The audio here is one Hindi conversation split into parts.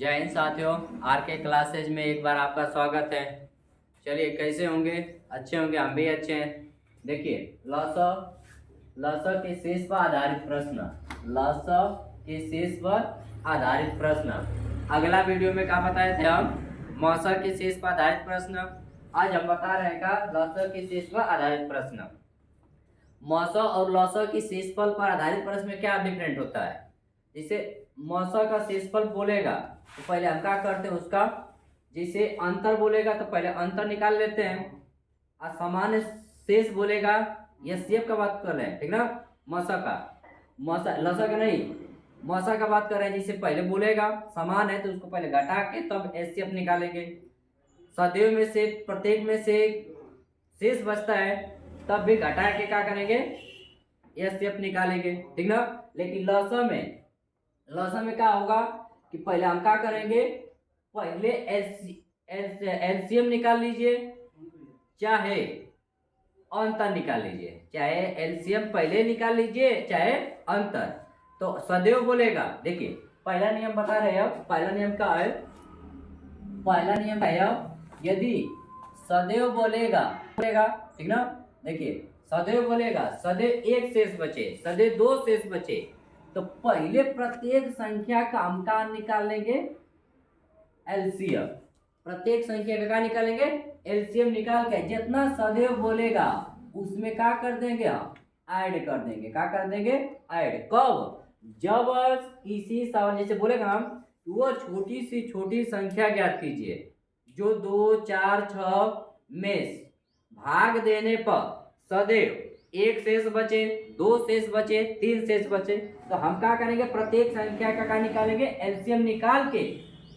जय हिंद साथियों, आर के क्लासेज में एक बार आपका स्वागत है। चलिए, कैसे होंगे? अच्छे होंगे, हम भी अच्छे हैं। देखिए, लसअ के शेष पर आधारित प्रश्न, लसअ के शेष पर आधारित प्रश्न। अगला वीडियो में क्या बताए थे हम? मौसा के शेष पर आधारित प्रश्न। आज हम बता रहे हैं का लसअ के शेष पर आधारित प्रश्न। मौसा और लसअ के शेषफल पर आधारित प्रश्न में क्या डिफरेंट होता है? जैसे मौसा का शेषफल बोलेगा तो पहले हम क्या करते हैं उसका, जैसे अंतर बोलेगा तो पहले अंतर निकाल लेते हैं, और सामान्य शेष बोलेगा, एचसीएफ का बात कर रहे हैं, ठीक ना। मौसा लसा का नहीं, मौसा का बात कर रहे हैं। जैसे पहले बोलेगा समान है तो उसको पहले घटा के तब एचसीएफ निकालेंगे। सदैव में से प्रत्येक में से शेष बचता है तब भी घटा के क्या करेंगे, एचसीएफ निकालेंगे, ठीक ना। लेकिन लसा में क्या होगा कि पहले हम क्या करेंगे, पहले एलसीएम निकाल लीजिए, चाहे अंतर निकाल लीजिए, चाहे एलसीएम पहले निकाल लीजिए चाहे अंतर। तो सदैव बोलेगा, देखिए पहला नियम बता रहे हैं। अब पहला नियम क्या है? पहला नियम है यदि सदैव बोलेगा, ठीक ना। देखिए सदैव बोलेगा, सदैव एक शेष बचे, सदैव दो शेष बचे, तो पहले प्रत्येक संख्या का हम क्या निकाल लेंगे, एलसीएम। प्रत्येक संख्या का क्या निकालेंगे, एलसीएम निकाल के जितना सदैव बोलेगा उसमें क्या कर देंगे, हम ऐड कर देंगे। क्या कर देंगे? ऐड। कब? जब किसी सवाल जैसे बोलेगा हम, वो छोटी से छोटी संख्या ज्ञात कीजिए जो 2, 4, 6 में भाग देने पर सदैव एक शेष बचे, दो शेष बचे, तीन शेष बचे, तो हम क्या करेंगे, प्रत्येक संख्या का क्या निकालेंगे, एलसीएम निकाल के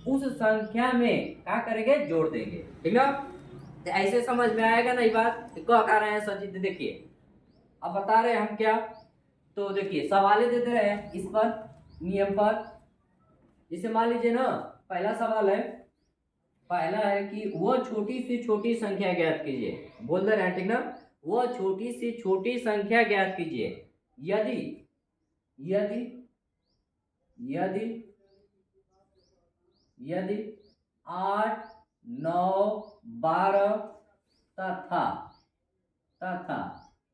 उस संख्या में क्या करेंगे, जोड़ देंगे, ठीक ना। तो ऐसे समझ में आएगा ना ये बात? क्या कर रहे हैं सर जी? देखिए अब बता रहे हैं हम क्या, तो देखिए सवाल दे रहे हैं इस पर, नियम पर। जैसे मान लीजिए ना, पहला सवाल है, पहला है कि वो छोटी से छोटी संख्या ज्ञात कीजिए, बोल दे रहे हैं, ठीक ना। वो छोटी से छोटी संख्या ज्ञात कीजिए यदि यदि यदि यदि 8, 9, 12 तथा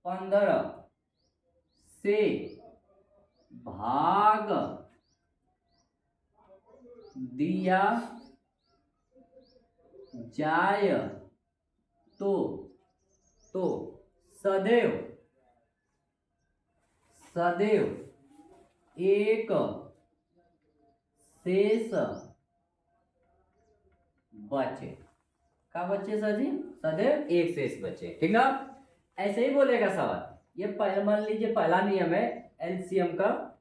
15 से भाग दिया जाए तो सदैव एक शेष बचे। क्या बचे सर जी? सदैव एक शेष बचे, ठीक ना। ऐसे ही बोलेगा सवाल। ये पहले मान लीजिए पहला नियम है एलसीएम का,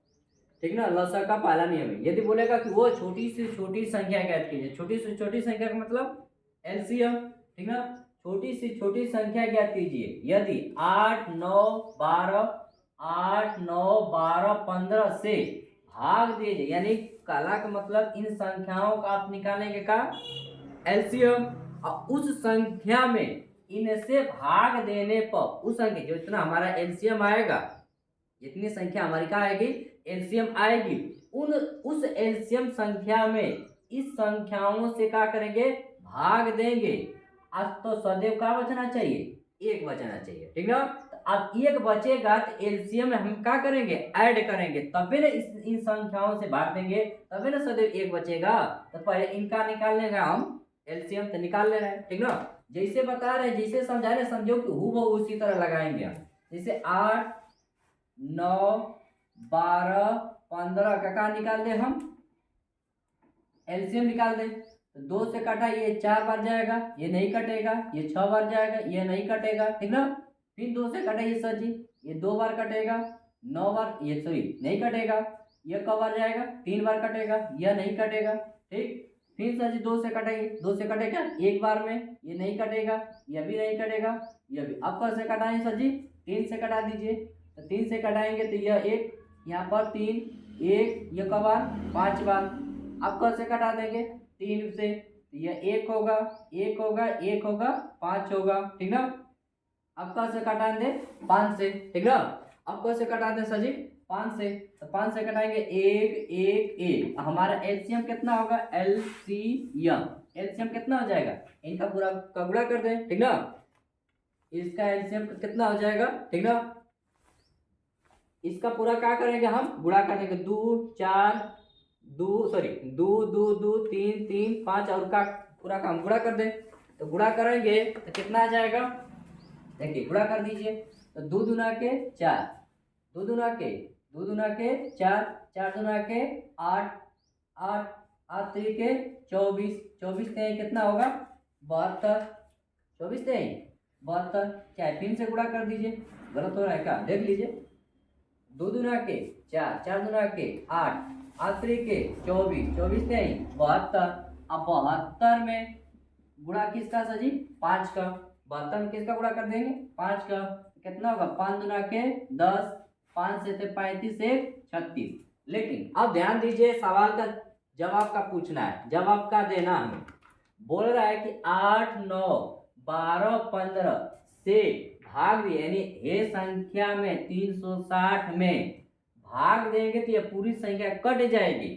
ठीक ना, लसा का पहला नियम है। यदि बोलेगा कि वो छोटी से छोटी संख्या ज्ञात कीजिए, छोटी से छोटी संख्या का मतलब एलसीएम, ठीक ना। छोटी से छोटी संख्या ज्ञात कीजिए यदि 8, 9, 12 15 से भाग दीजिए, यानी काला का मतलब इन संख्याओं का आप निकालेंगे का एलसीएम, और उस संख्या में इनसे भाग देने पर उस संख्या जो इतना हमारा एलसीएम आएगा, जितनी संख्या हमारी क्या आएगी, एलसीएम आएगी, उस एलसीएम संख्या में इस संख्याओं से क्या करेंगे, भाग देंगे। आज तो सदैव क्या बचना चाहिए, एक बचना चाहिए, ठीक ना। तो अब एक बचेगा तो एलसीएम में हम क्या करेंगे, ऐड करेंगे, तभी ना इन संख्याओं से भाग देंगे, तभी ना सदैव एक बचेगा। तो पहले इनका निकालने का हम एलसीएम तो निकाल ले रहे हैं, ठीक ना। जैसे बता रहे हैं, जैसे समझा रहे, समझो कि हूबहू उसी तरह लगाएंगे हम। जैसे 8, 9, 12, 15 का निकाल दे, हम एलसीएम निकाल दे, तो 2 से कटा ये 4 बार जाएगा, ये नहीं कटेगा, ये 6 बार जाएगा, ये नहीं कटेगा, ठीक ना। फिर 2 से कटा ये सर जी, ये 2 बार कटेगा, 9 बार, ये सॉरी नहीं कटेगा, ये कब बार जाएगा, 3 बार कटेगा, यह नहीं कटेगा, ठीक। फिर सर जी 2 से कटेगी, 2 से कटेगा एक बार में, ये नहीं कटेगा, यह भी नहीं कटेगा, यह भी। अब कब से कटाएं सर जी? 3 से कटा दीजिए, तो 3 से कटाएंगे तो यह एक, यहाँ पर 3, एक, यह कब बार, 5 बार। अब कब से कटा देंगे? 3 से, तो यह एक होगा, एक होगा, एक होगा, 5 होगा, ठीक ना। अब कब से कटा दे? 5 से, ठीक ना। अब कब से कटा दे सर जी? 5 से, तो 5 से घटाएंगे 1 1 1, हमारा एलसीएम कितना होगा, एलसीएम कितना हो जाएगा, इनका पूरा का गुणा कर दें, ठीक ना, इसका एलसीएम कितना हो जाएगा, ठीक ना, इसका पूरा क्या करेंगे हम, गुणा कर देंगे, 2 4 2 2 3 3 5 और का पूरा का हम गुणा कर दें, तो गुणा करेंगे तो कितना आ जाएगा, देखिए गुणा कर दीजिए, तो 2 दूना के 4, 2 दूना के 4, 4 दूना के 8, 8 8 3 के 24, 24 तेईस कितना होगा, 72, 24 तेईस 72, क्या पिन से गुणा कर दीजिए, गलत हो रहा है क्या, देख लीजिए, 2 दूना के 4, 4 दूना के 8, 8 3 के 24, 24 तेईस 72, अब 72 में गुणा किसका सजी, 5 का, 72 में किसका गुणा कर देंगे, 5 का, कितना होगा, 5 दूना के 10, 5 से 35 से 36। लेकिन अब ध्यान दीजिए, सवाल का जवाब का पूछना है, जवाब का देना हमें, बोल रहा है कि 8 9 12 15 से भाग दिए, यानी ये संख्या में 360 में भाग देंगे तो ये पूरी संख्या कट जाएगी,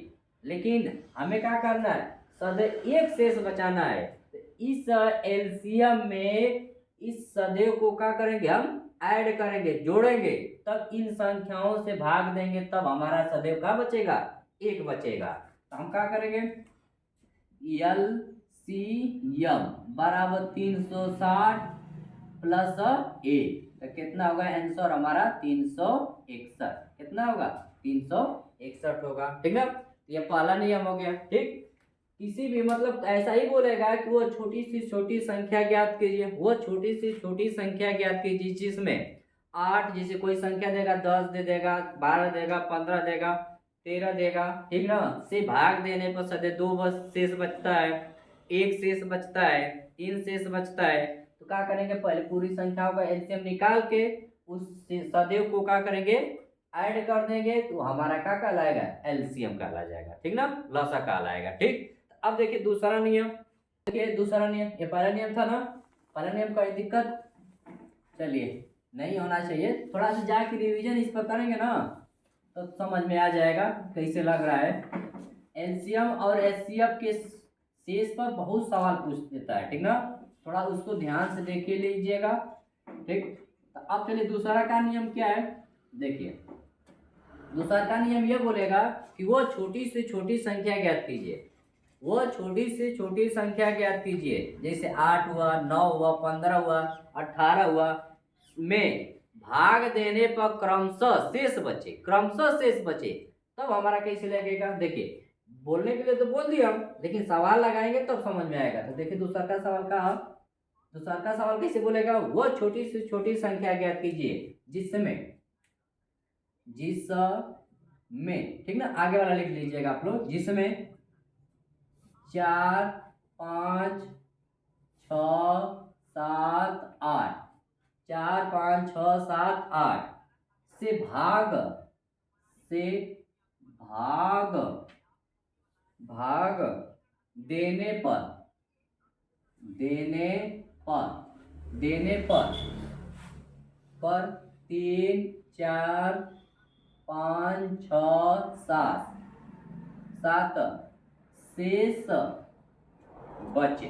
लेकिन हमें क्या करना है, सदैव एक शेष बचाना है, तो इस एलसीएम में इस सदैव को क्या करेंगे, हम ऐड करेंगे, जोड़ेंगे, तब इन संख्याओं से भाग देंगे, तब हमारा सदैव का बचेगा, एक बचेगा, तो हम क्या करेंगे, एलसीएम बराबर 360 प्लस 1, तो कितना होगा आंसर हमारा 361, कितना होगा 361 होगा, ठीक ना, ये पहला नियम हो गया, ठीक। किसी भी मतलब ऐसा ही बोलेगा कि वो छोटी सी छोटी संख्या ज्ञात कीजिए, वो छोटी सी छोटी संख्या ज्ञात कीजिए जिसमें 8, जैसे कोई संख्या देगा 10 दे देगा, 12 देगा, 15 देगा, 13 देगा, ठीक ना, से भाग देने पर सदैव 2 बस शेष बचता है, 1 शेष बचता है, 3 शेष बचता है, तो क्या करेंगे, पहले पूरी संख्याओं का एलसीएम निकाल के उस सदैव को क्या करेंगे, ऐड कर देंगे, तो हमारा क्या कहलाएगा, एलसीएम कहला जाएगा, ठीक ना, लसा कहलाएगा, ठीक। अब देखिए दूसरा नियम, देखिए दूसरा नियम, ये पहला नियम था ना, पहला नियम का दिक्कत, चलिए नहीं होना चाहिए, थोड़ा सा जाके रिवीजन इस पर करेंगे ना तो समझ में आ जाएगा कैसे लग रहा है। एलसीएम और एचसीएफ के शेष पर बहुत सवाल पूछ देता है, ठीक ना, थोड़ा उसको ध्यान से देख लीजिएगा, ठीक। तो अब चलिए दूसरा का नियम क्या है, देखिए दूसरा का नियम ये बोलेगा कि वो छोटी से छोटी संख्या ज्ञात कीजिए, वो छोटी से छोटी संख्या ज्ञात कीजिए, जैसे 8 हुआ, 9 हुआ, 15 हुआ, 18 हुआ, में भाग देने पर क्रमशः शेष बचे, क्रमशः शेष बचे, तब हमारा कैसे लगेगा, देखिए बोलने के लिए तो बोल दिया, लेकिन सवाल लगाएंगे तब तो समझ में आएगा। तो देखिए दूसरा का सवाल का, दूसरा का सवाल कैसे बोलेगा, वो छोटी से छोटी संख्या ज्ञात कीजिए जिसमें ठीक ना, आगे वाला लिख लीजिएगा आप लोग, जिसमें 4 5 6 7 8, 4 5 6 7 8 से भाग भाग देने पर पर 3 4 5 6 7 शेष बचे,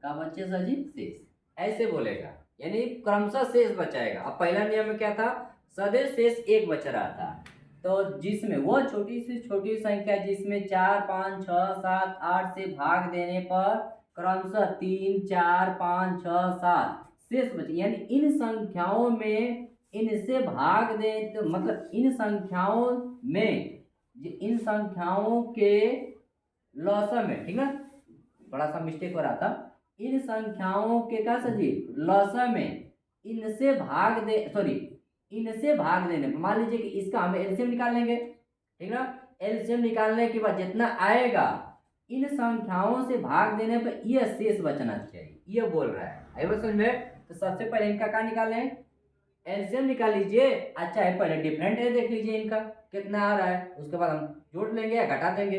का बचे सर जी, शेष, ऐसे बोलेगा, यानी क्रमशः शेष बचाएगा। अब पहला नियम में क्या था, सदैव शेष एक बच रहा था, तो जिसमें वो छोटी से छोटी संख्या जिसमें 4 5 6 7 8 से भाग देने पर क्रमशः 3 4 5 6 7 शेष बचे, यानी इन संख्याओं में इनसे भाग दे, तो मतलब इन संख्याओं के लॉसा में, ठीक ना, बड़ा सा मिस्टेक हो रहा था, इन संख्याओं के का सजी लॉसा में इनसे भाग देने, मान लीजिए कि इसका हमें एलसीएम निकाल लेंगे, ठीक ना, एलसीएम निकालने के बाद जितना आएगा इन संख्याओं से भाग देने पर यह शेष बचना चाहिए, ये बोल रहा है, आई बात समझ में। तो सबसे पहले इनका क्या निकालें, एलसीएम निकाल लीजिए, अच्छा है, पहले डिफरेंट है देख लीजिए इनका कितना आ रहा है, उसके बाद हम जोड़ लेंगे या घटा देंगे,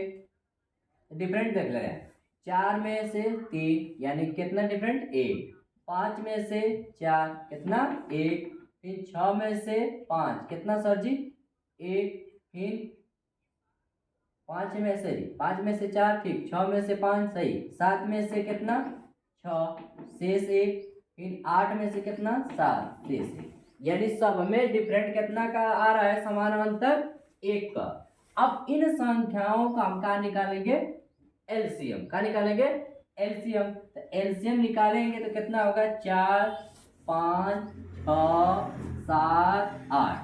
डिफरेंट देख ले रहे हैं, 4 में से 3 यानी कितना डिफरेंट, 1, 5 में से 4 कितना 1, फिर 6 में से 5 कितना सर जी? 1, फिर 5 में से 4, ठीक, 6 में से 5 सही, 7 में से कितना? 6, शेष 1, फिर 8 में से कितना? 7, शेष 1। यानी सब में डिफरेंट कितना का आ रहा है? समान अंतर 1 का। अब इन संख्याओं का हम क्या निकालेंगे? एलसीएम। क्या निकालेंगे? एलसीएम। तो एलसीएम निकालेंगे तो कितना होगा? 4, 5, 6, 7, 8।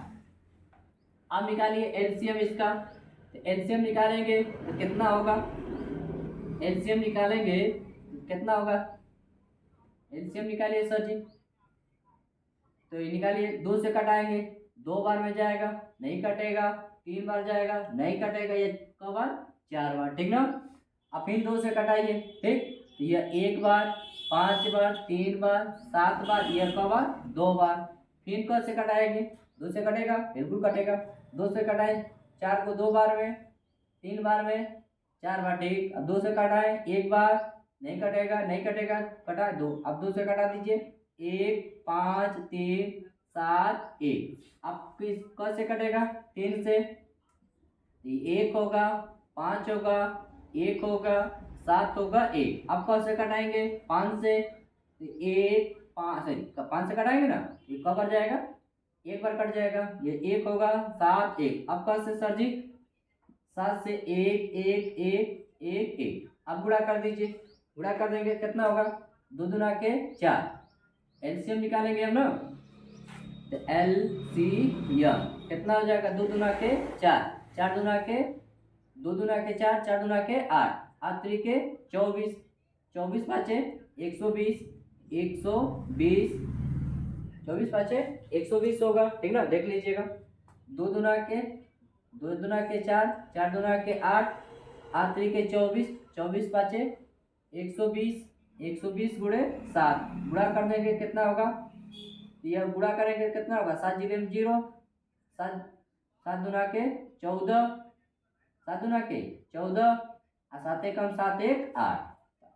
अब निकालिए एलसीएम इसका। तो एलसीएम निकालेंगे तो कितना होगा? एलसीएम निकालेंगे तो कितना होगा? एलसीएम निकालिए सर जी। तो ये निकालिए, 2 से कटाएंगे, 2 बार में जाएगा, नहीं कटेगा, 3 बार जाएगा, नहीं कटेगा, ये क बार? 4 बार, ठीक ना। अब फिर 2 से कटाइए, ठीक, तो ये 1 बार, 5 बार, 3 बार, 7 बार, ये क बार? 2 बार। फिर क से कटाएंगे, 2 से कटेगा, बिल्कुल कटेगा, 2 से कटाए 4 को 2 बार में, 3 बार में, 4 बार, ठीक। अब 2 से कटाए 1 बार, नहीं कटेगा, नहीं कटेगा, कटा 2, अब 2 से कटा दीजिए, 1, 5, 3, 7, 1। अब किस क से कटेगा? 3 से, 1 होगा, 5 होगा, 1 होगा, 7 होगा, 1। अब क से कटाएंगे 5 से, 1, 5 सॉरी 5 से कटाएंगे ना, ये क बार जाएगा, 1 बार कट जाएगा, ये 1 होगा, 7, 1। अब क से सर जी 7 से 1, 1, 1, 1, 1। अब गुणा कर दीजिए, गुणा कर देंगे कितना होगा? 2 दूना के 4। एलसीएम निकालेंगे हम ना, तो एलसीएम कितना हो जाएगा? 2 दूना के 4, 4 दूना के 2 दूना के 4, 4 दूना के 8, 8 के 24, 24 पाँचे 120, 120, 24 पाँचे 120 होगा, ठीक ना, देख लीजिएगा। 2 दूना के 4, 4 दूना के 8, 8 के 24, 24 पाँचे 120, 120 गुणे 7, गुणा कर देंगे कितना होगा? यह गुणा करेंगे कितना होगा? 7 जीरो 0, 7 7 दूना के 14, 7 दूना के 14, 7 एकम 7 1 8।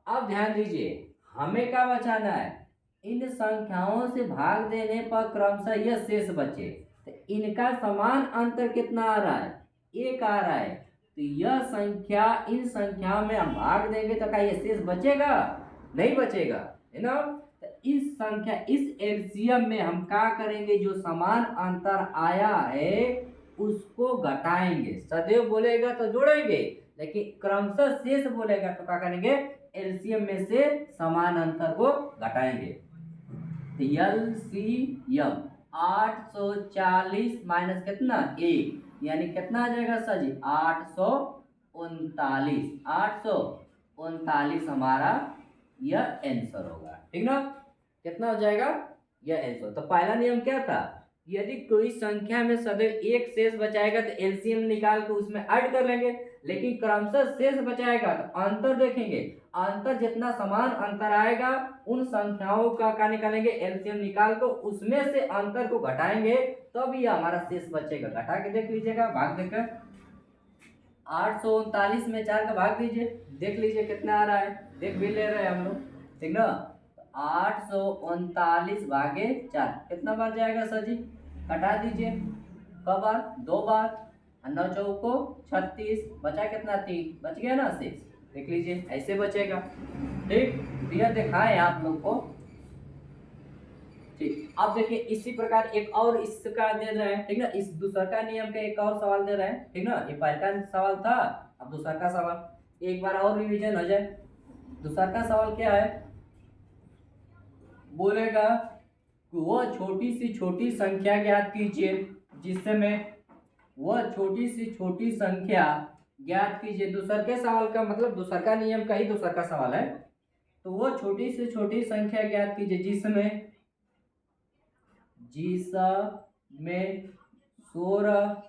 अब ध्यान दीजिए, हमें क्या बचाना है? इन संख्याओं से भाग देने पर क्रमशः यह शेष बचे, तो इनका समान अंतर कितना आ रहा है? 1 आ रहा है। तो यह संख्या, इन संख्या में हम भाग देंगे तो क्या ये शेष बचेगा? नहीं बचेगा, है ना। तो इस संख्या, इस एलसीएम में हम क्या करेंगे? जो समान अंतर आया है उसको घटाएंगे। सदैव बोलेगा तो जोड़ेंगे, लेकिन क्रमशः शेष बोलेगा तो क्या करेंगे? एलसीएम में से समान अंतर को घटाएंगे। तो एलसीएम 840 माइनस कितना? 1, यानी कितना आ जाएगा सर जी? 839। 839 हमारा यह आंसर होगा, ठीक ना। कितना हो जाएगा? यह आंसर। तो पहला नियम क्या था? यदि कोई संख्या में सदैव एक शेष बचाएगा तो एलसीएम निकाल के उसमें ऐड कर लेंगे, लेकिन क्रमशः शेष बचाएगा तो अंतर देखेंगे, अंतर जितना समान अंतर आएगा उन संख्याओं का क्या निकालेंगे? एलसीएम निकाल कर उसमें से अंतर को घटाएंगे, तब यह हमारा शेष बचेगा। घटा के देख लीजिएगा, भाग देकर 839 में 4 का भाग दीजिए, देख लीजिए कितना आ रहा है, देख भी ले रहे हैं हम लोग, ठीक ना। 839 भागे 4 कितना बार जाएगा सर जी? घटा दीजिए, क बार? 2 बार, 9 चौको 36, बचा कितना? 3, बच गया ना शेष, देख लीजिए ऐसे बचेगा, ठीक। दिया दिखाए आप लोग को, ठीक। अब देखिए इसी प्रकार एक और इसका दे रहे हैं, ठीक ना, इस दूसरा का नियम का एक और सवाल दे रहे हैं, ठीक ना। ये पहला सवाल था, अब दूसरा का सवाल एक बार और रिवीजन हो जाए। दूसरा का सवाल क्या है? बोलेगा कि वह छोटी सी छोटी संख्या ज्ञात कीजिए जिसमें, वह छोटी सी छोटी संख्या ज्ञात कीजिए। दूसरा के सवाल का मतलब दूसरा का नियम का ही दूसरा का सवाल है। तो वह छोटी से छोटी संख्या ज्ञात कीजिए जिसमें 16,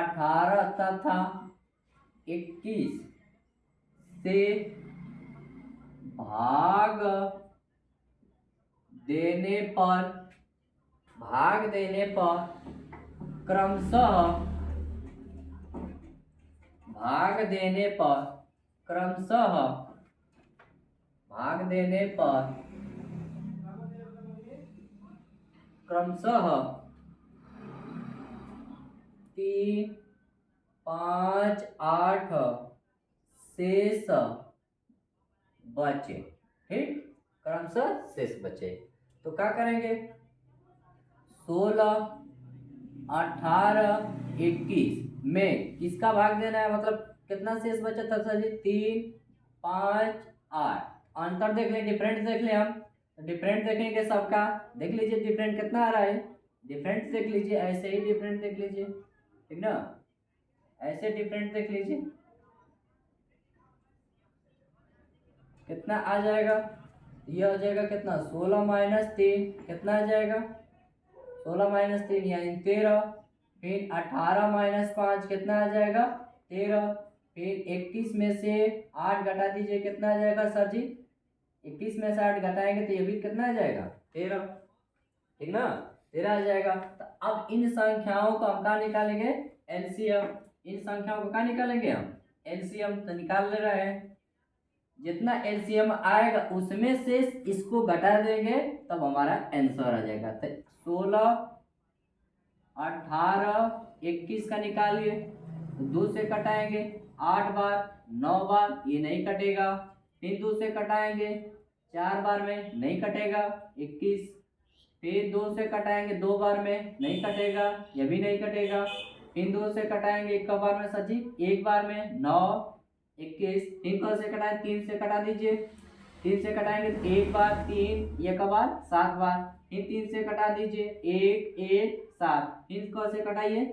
18 तथा 21 से भाग देने पर क्रमशः क्रमशः 3, 5, 8 शेष बचे। ठीक, क्रमशः शेष बचे। तो क्या करेंगे, 16, 18, 21 में किसका भाग देना है, मतलब कितना शेष बचा था सर जी, 3, 5, 8। अंतर देख लें, डिफरेंस देख लें, हम डिफरेंट देखेंगे सबका, देख लीजिए डिफरेंट कितना आ रहा है, डिफरेंट देख लीजिए, ऐसे ही डिफरेंट देख लीजिए, ठीक ना, ऐसे डिफरेंट देख लीजिए कितना आ जाएगा, यह हो जाएगा कितना, 16 माइनस 3 कितना आ जाएगा, 16 माइनस 3 यानी 13, फिर 18 माइनस 5 कितना आ जाएगा, 13, फिर 21 में से 8 घटा दीजिए कितना आ जाएगा सर जी, 21 में से 8 घटाएंगे तो ये भी कितना आ जाएगा, 13, ठीक ना, 13 आ जाएगा। तो अब इन संख्याओं को हम कहाँ निकालेंगे, एलसीएम, इन संख्याओं को कहाँ निकालेंगे हम, एलसीएम। तो निकाल ले रहे हैं, जितना एलसीएम आएगा उसमें से इसको घटा देंगे तब हमारा आंसर आ जाएगा। तो 16, 18, 21 का निकालिए, तो 2 से कटाएंगे 8 बार, 9 बार ये नहीं कटेगा, फिर 2 से कटाएंगे 4 बार में नहीं कटेगा 21, फिर 2 से कटाएंगे 2 बार में नहीं कटेगा, यह भी नहीं कटेगा, फिर 2 से कटाएंगे 1 बार में सर जी, 1 बार में 9, 21, 3 से कटाएं, 3 से कटा दीजिए, 3 से कटाएंगे तो 1 बार 3, 1 बार 7 बार, फिर 3 से कटा दीजिए 1, 1, 7, फिर से कटाइए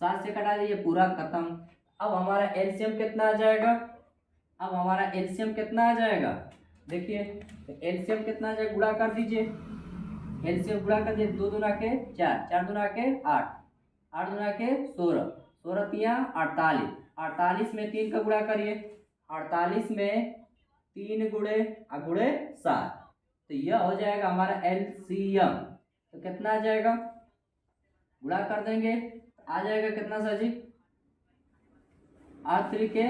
7 से कटा दीजिए, पूरा खत्म। अब हमारा एलसीएम कितना आ जाएगा, अब हमारा एलसीएम कितना आ जाएगा, देखिए एलसीएम कितना आ जाएगा, गुणा कर दीजिए, एलसीएम गुणा कर दीजिए, 2 दूना के 4, 4 दूना के 8, 8 दूना के 16, 16 तिया 48, 48 में 3 का गुणा करिए, 48 में 3 गुणे गुणे 7, तो यह हो जाएगा हमारा एलसीएम। तो कितना आ जाएगा, गुणा कर देंगे आ जाएगा कितना सर जी, 8 के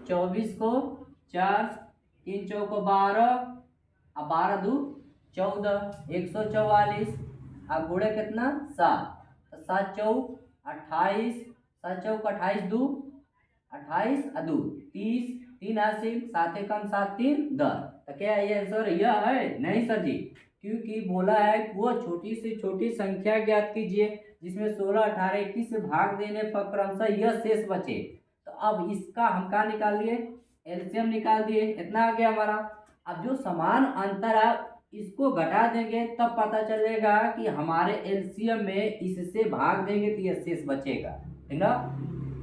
24 को 4, 3 चौको 12, अब 12 दू 14, 144, अब गुणे कितना 7, तो 7 चौक 28, 7 चौक 28 दू 28 अदू 30, 3 80, 7 एकम 7 3 10। तो क्या ये आंसर यह है, नहीं सर जी, क्योंकि बोला है कि वो छोटी से छोटी संख्या ज्ञात कीजिए जिसमें 16, 18, 21 से भाग देने पर क्रमशः यह शेष बचे। तो अब इसका हम क्या निकाल लिए, एलसीएम निकाल दिए, इतना आ गया हमारा। अब जो समान अंतर है इसको घटा देंगे तब पता चलेगा कि हमारे एलसीएम में इससे भाग देंगे तो यह शेष बचेगा, ठीक ना।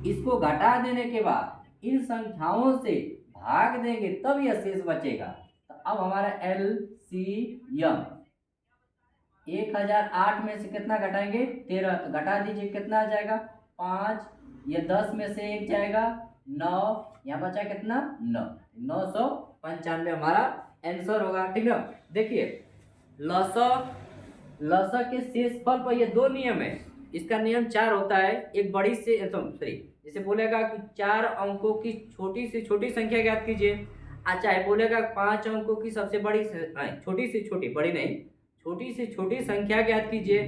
इसको घटा देने के बाद इन संख्याओं से भाग देंगे तब यह शेष बचेगा। तो अब हमारा एलसीएम 1008 में से कितना घटाएंगे 13, तो घटा दीजिए कितना आ जाएगा 5, ये 10 में से 1 जाएगा 9, यहाँ बचा कितना 9, 995 हमारा आंसर होगा, ठीक है। देखिए लसा के शेषफल पर ये 2 नियम है, इसका नियम 4 होता है, एक बड़ी से सॉरी जैसे बोलेगा कि 4 अंकों की छोटी से छोटी संख्या ज्ञात कीजिए, अच्छा है बोलेगा 5 अंकों की सबसे बड़ी छोटी से छोटी, बड़ी नहीं, छोटी से छोटी संख्या ज्ञात कीजिए।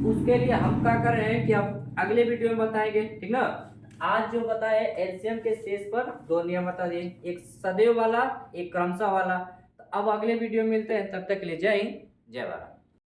उसके लिए हम क्या कर रहे हैं कि अब अगले वीडियो में बताएंगे, ठीक ना। आज जो बताए एलसीएम के शेष पर 2 नियम बता दिए, एक सदैव वाला एक क्रमशः वाला। तो अब अगले वीडियो में मिलते हैं, तब तक के लिए जय हिंद जय भारत।